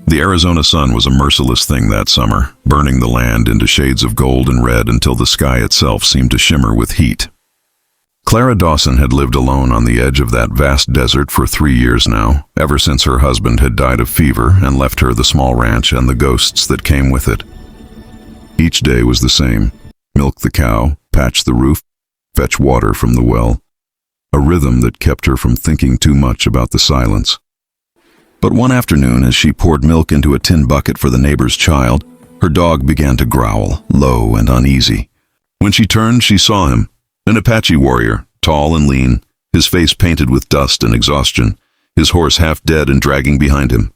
The Arizona sun was a merciless thing that summer, burning the land into shades of gold and red until the sky itself seemed to shimmer with heat. Clara Dawson had lived alone on the edge of that vast desert for 3 years now, ever since her husband had died of fever and left her the small ranch and the ghosts that came with it. Each day was the same: milk the cow, patch the roof, fetch water from the well. A rhythm that kept her from thinking too much about the silence. But one afternoon, as she poured milk into a tin bucket for the neighbor's child, her dog began to growl, low and uneasy. When she turned, she saw him, an Apache warrior, tall and lean, his face painted with dust and exhaustion, his horse half dead and dragging behind him.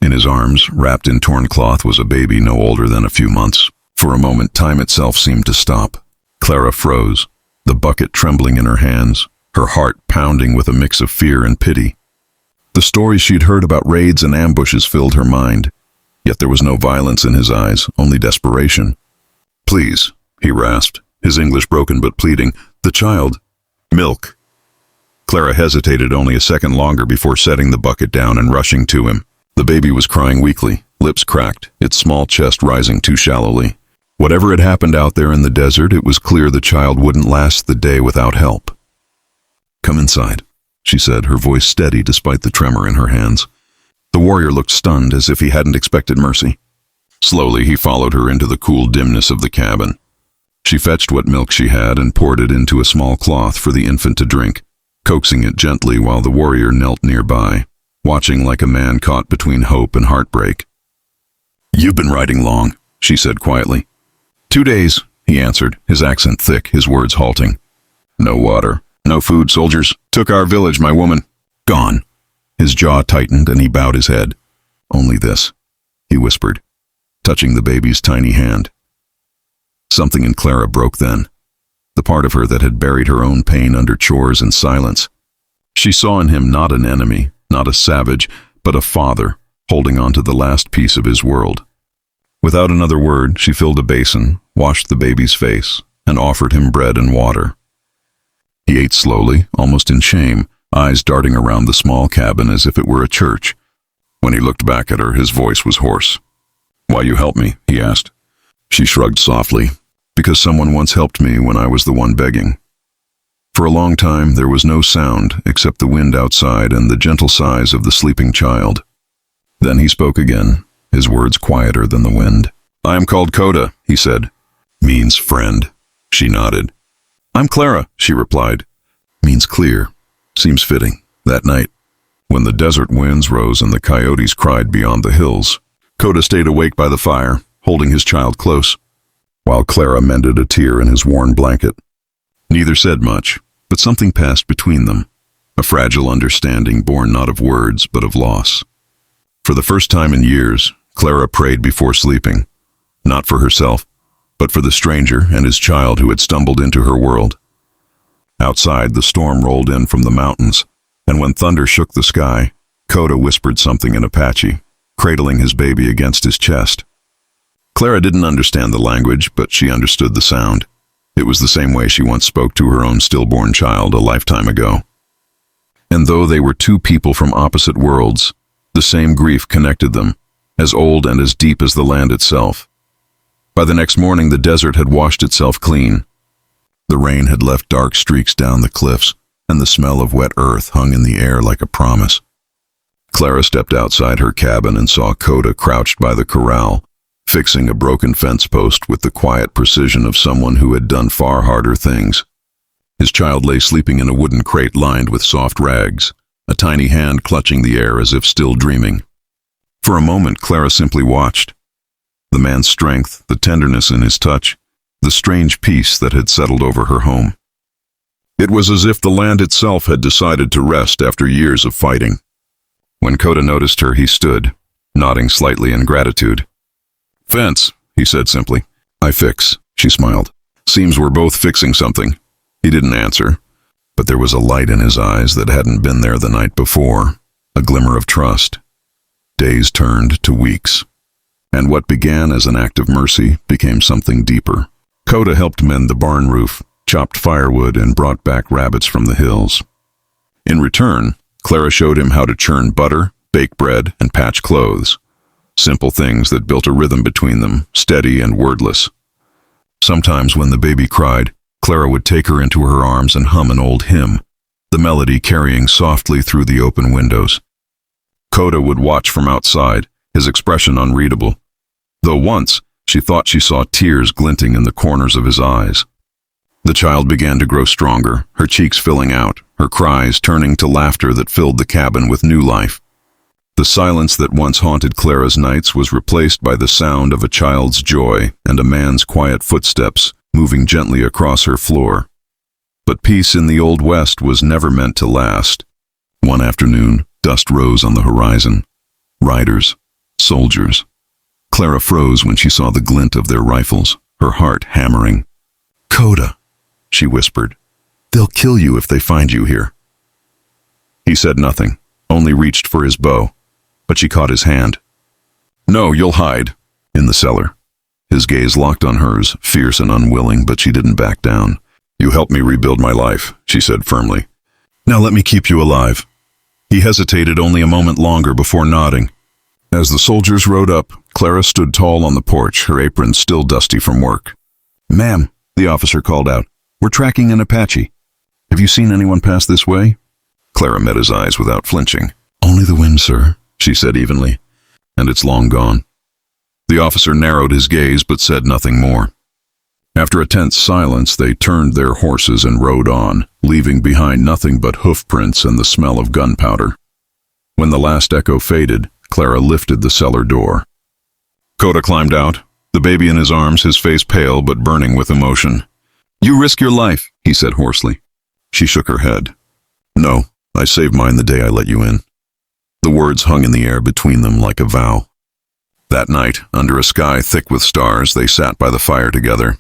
In his arms, wrapped in torn cloth, was a baby no older than a few months. For a moment, time itself seemed to stop. Clara froze, the bucket trembling in her hands, her heart pounding with a mix of fear and pity. The stories she'd heard about raids and ambushes filled her mind, yet there was no violence in his eyes, only desperation. "Please," he rasped, his English broken but pleading. "The child. Milk." Clara hesitated only a second longer before setting the bucket down and rushing to him. The baby was crying weakly, lips cracked, its small chest rising too shallowly. Whatever had happened out there in the desert, it was clear the child wouldn't last the day without help. "Come inside," she said, her voice steady despite the tremor in her hands. The warrior looked stunned, as if he hadn't expected mercy. Slowly, he followed her into the cool dimness of the cabin. She fetched what milk she had and poured it into a small cloth for the infant to drink, coaxing it gently while the warrior knelt nearby, watching like a man caught between hope and heartbreak. "You've been riding long," she said quietly. "2 days," he answered, his accent thick, his words halting. "No water. No food, soldiers. Took our village, my woman. Gone." His jaw tightened and he bowed his head. "Only this," he whispered, touching the baby's tiny hand. Something in Clara broke then, the part of her that had buried her own pain under chores and silence. She saw in him not an enemy, not a savage, but a father, holding on to the last piece of his world. Without another word, she filled a basin, washed the baby's face, and offered him bread and water. He ate slowly, almost in shame, eyes darting around the small cabin as if it were a church. When he looked back at her, his voice was hoarse. "Why you help me?" he asked. She shrugged softly. "Because someone once helped me when I was the one begging." For a long time, there was no sound except the wind outside and the gentle sighs of the sleeping child. Then he spoke again, his words quieter than the wind. "I am called Koda," he said. "Means friend." She nodded. "I'm Clara," she replied. "Means clear." Seems fitting. That night, when the desert winds rose and the coyotes cried beyond the hills, Koda stayed awake by the fire, holding his child close, while Clara mended a tear in his worn blanket. Neither said much, but something passed between them, a fragile understanding born not of words but of loss. For the first time in years, Clara prayed before sleeping, not for herself, but for the stranger and his child who had stumbled into her world. Outside, the storm rolled in from the mountains, and when thunder shook the sky, Koda whispered something in Apache, cradling his baby against his chest. Clara didn't understand the language, but she understood the sound. It was the same way she once spoke to her own stillborn child a lifetime ago. And though they were two people from opposite worlds, the same grief connected them, as old and as deep as the land itself. By the next morning, the desert had washed itself clean. The rain had left dark streaks down the cliffs, and the smell of wet earth hung in the air like a promise. Clara stepped outside her cabin and saw Koda crouched by the corral, fixing a broken fence post with the quiet precision of someone who had done far harder things. His child lay sleeping in a wooden crate lined with soft rags, a tiny hand clutching the air as if still dreaming. For a moment, Clara simply watched. The man's strength, the tenderness in his touch, the strange peace that had settled over her home. It was as if the land itself had decided to rest after years of fighting. When Koda noticed her, he stood, nodding slightly in gratitude. "Fence," he said simply. "I fix," she smiled. "Seems we're both fixing something." He didn't answer, but there was a light in his eyes that hadn't been there the night before, a glimmer of trust. Days turned to weeks, and what began as an act of mercy became something deeper. Koda helped mend the barn roof, chopped firewood, and brought back rabbits from the hills. In return, Clara showed him how to churn butter, bake bread, and patch clothes, simple things that built a rhythm between them, steady and wordless. Sometimes when the baby cried, Clara would take her into her arms and hum an old hymn, the melody carrying softly through the open windows. Koda would watch from outside, his expression unreadable, though once she thought she saw tears glinting in the corners of his eyes. The child began to grow stronger, her cheeks filling out, her cries turning to laughter that filled the cabin with new life. The silence that once haunted Clara's nights was replaced by the sound of a child's joy and a man's quiet footsteps moving gently across her floor. But peace in the Old West was never meant to last. One afternoon, dust rose on the horizon. Riders, soldiers. Clara froze when she saw the glint of their rifles, her heart hammering. "Koda," she whispered. "They'll kill you if they find you here." He said nothing, only reached for his bow, but she caught his hand. "No, you'll hide," in the cellar. His gaze locked on hers, fierce and unwilling, but she didn't back down. "You helped me rebuild my life," she said firmly. "Now let me keep you alive." He hesitated only a moment longer before nodding. As the soldiers rode up, Clara stood tall on the porch, her apron still dusty from work. "Ma'am," the officer called out, "we're tracking an Apache. Have you seen anyone pass this way?" Clara met his eyes without flinching. "Only the wind, sir," she said evenly, "and it's long gone." The officer narrowed his gaze but said nothing more. After a tense silence, they turned their horses and rode on, leaving behind nothing but hoof prints and the smell of gunpowder. When the last echo faded, Clara lifted the cellar door. Koda climbed out, the baby in his arms, his face pale but burning with emotion. "You risk your life," he said hoarsely. She shook her head. "No, I saved mine the day I let you in." The words hung in the air between them like a vow. That night, under a sky thick with stars, they sat by the fire together.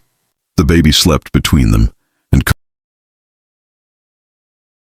The baby slept between them,